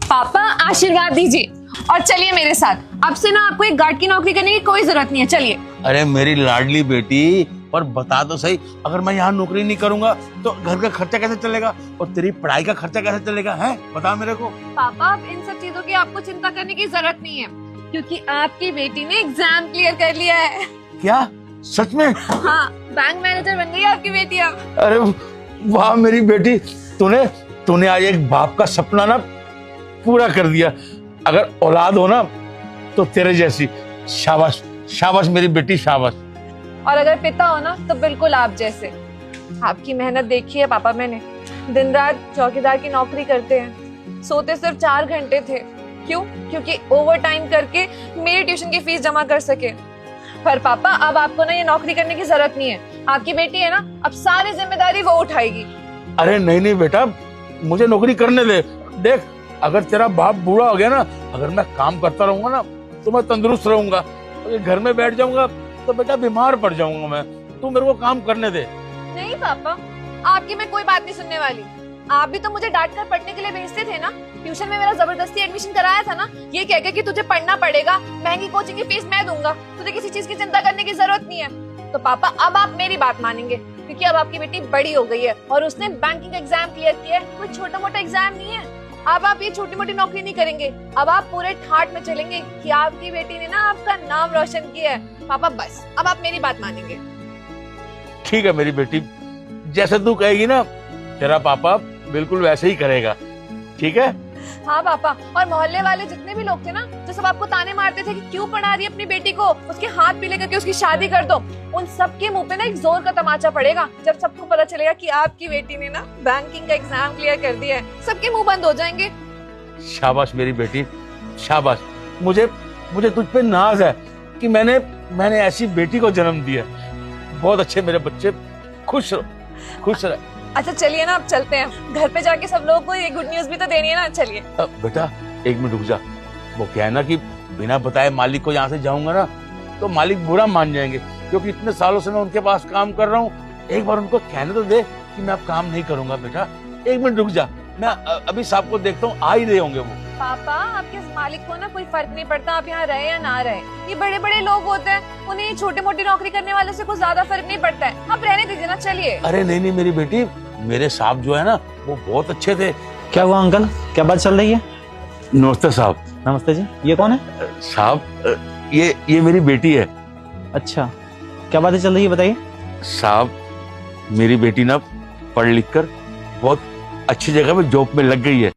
पापा आशीर्वाद दीजिए और चलिए मेरे साथ। अब से ना आपको एक गार्ड की नौकरी करने की कोई जरूरत नहीं है, चलिए। अरे मेरी लाडली बेटी, पर बता तो सही, अगर मैं यहाँ नौकरी नहीं करूंगा तो घर का खर्चा कैसे चलेगा और तेरी पढ़ाई का खर्चा कैसे चलेगा, है? बता मेरे को। पापा अब इन सब चीजों की आपको चिंता करने की जरूरत नहीं है, क्योंकि आपकी बेटी ने एग्जाम क्लियर कर लिया है। क्या सच में? हाँ, बैंक मैनेजर बन गई है आपकी बेटी अब। अरे वाह मेरी बेटी, तूने आज एक बाप का सपना ना पूरा कर दिया। अगर औलाद हो ना तो तेरे जैसी। शाबाश शाबाश मेरी बेटी, शाबाश। और अगर पिता हो ना तो बिल्कुल आप जैसे। आपकी मेहनत देखी है पापा मैंने। दिन रात चौकीदार की नौकरी करते हैं, सोते सिर्फ 4 घंटे थे। क्यों? क्योंकि ओवर टाइम करके मेरी ट्यूशन की फीस जमा कर सके। पर पापा अब आपको ना ये नौकरी करने की जरूरत नहीं है। आपकी बेटी है ना, अब सारी जिम्मेदारी वो उठाएगी। अरे नहीं बेटा, मुझे नौकरी करने दे। देख, अगर तेरा बाप बूढ़ा हो गया ना, अगर मैं काम करता रहूंगा ना तो मैं तंदुरुस्त रहूंगा। अगर घर में बैठ जाऊंगा तो बेटा बीमार पड़ जाऊंगा मैं। तू मेरे को काम करने दे। नहीं पापा, आपकी मैं कोई बात नहीं सुनने वाली। आप भी तो मुझे डांट कर पढ़ने के लिए भेजते थे ना। ट्यूशन में मेरा जबरदस्ती एडमिशन कराया था ना, ये कह के कि तुझे पढ़ना पड़ेगा, महंगी कोचिंग की फीस मैं दूंगा, तुझे किसी चीज की चिंता करने की जरूरत नहीं है। तो पापा अब आप मेरी बात मानेंगे, क्योंकि अब आपकी बेटी बड़ी हो गई है और उसने बैंकिंग एग्जाम क्लियर किया है। कोई छोटा मोटा एग्जाम नहीं है। अब आप ये छोटी मोटी नौकरी नहीं करेंगे, अब आप पूरे ठाट में चलेंगे कि आपकी बेटी ने ना आपका नाम रोशन किया है। पापा बस अब आप मेरी बात मानेंगे। ठीक है मेरी बेटी, जैसे तू कहेगी ना तेरा पापा बिल्कुल वैसे ही करेगा। ठीक है? हाँ पापा, और मोहल्ले वाले जितने भी लोग थे ना, जो सब आपको ताने मारते थे कि क्यों पढ़ा रही है अपनी बेटी को, उसके हाथ पीले करके उसकी शादी कर दो, उन सबके मुंह पे ना एक जोर का तमाचा पड़ेगा जब सबको पता चलेगा कि आपकी बेटी ने ना बैंकिंग का एग्जाम क्लियर कर दिया है। सबके मुंह बंद हो जाएंगे। शाबाश मेरी बेटी, शाबाश। मुझे तुझ पे नाज है कि मैंने ऐसी बेटी को जन्म दिया। बहुत अच्छे मेरे बच्चे, खुश रह। अच्छा चलिए ना, अब चलते हैं घर पे। जाके सब लोगों को ये गुड न्यूज भी तो देनी है ना। चलिए। बेटा 1 मिनट रुक जा। वो क्या है ना कि बिना बताए मालिक को यहाँ से जाऊंगा ना तो मालिक बुरा मान जाएंगे, क्योंकि इतने सालों से मैं उनके पास काम कर रहा हूँ। एक बार उनको कहने तो दे कि मैं अब काम नहीं करूंगा। बेटा 1 मिनट रुक जा, मैं अभी साहब को देखता हूँ, आ ही रहे होंगे वो। पापा आपके मालिक को ना कोई फर्क नहीं पड़ता आप यहाँ रहे या ना रहे। ये बड़े बड़े लोग होते हैं, उन्हें छोटी मोटी नौकरी करने वाले से कुछ ज्यादा फर्क नहीं पड़ता है। आप रहने दीजिए ना, चलिए। अरे नहीं मेरी बेटी, मेरे साहब जो है ना वो बहुत अच्छे थे। क्या हुआ अंकल, क्या बात चल रही है? नमस्ते साहब। नमस्ते जी, ये कौन है? साहब ये मेरी बेटी है। अच्छा, क्या बातें चल रही है बताइए। साहब मेरी बेटी ना पढ़ लिख कर बहुत अच्छी जगह पे जॉब में लग गई है।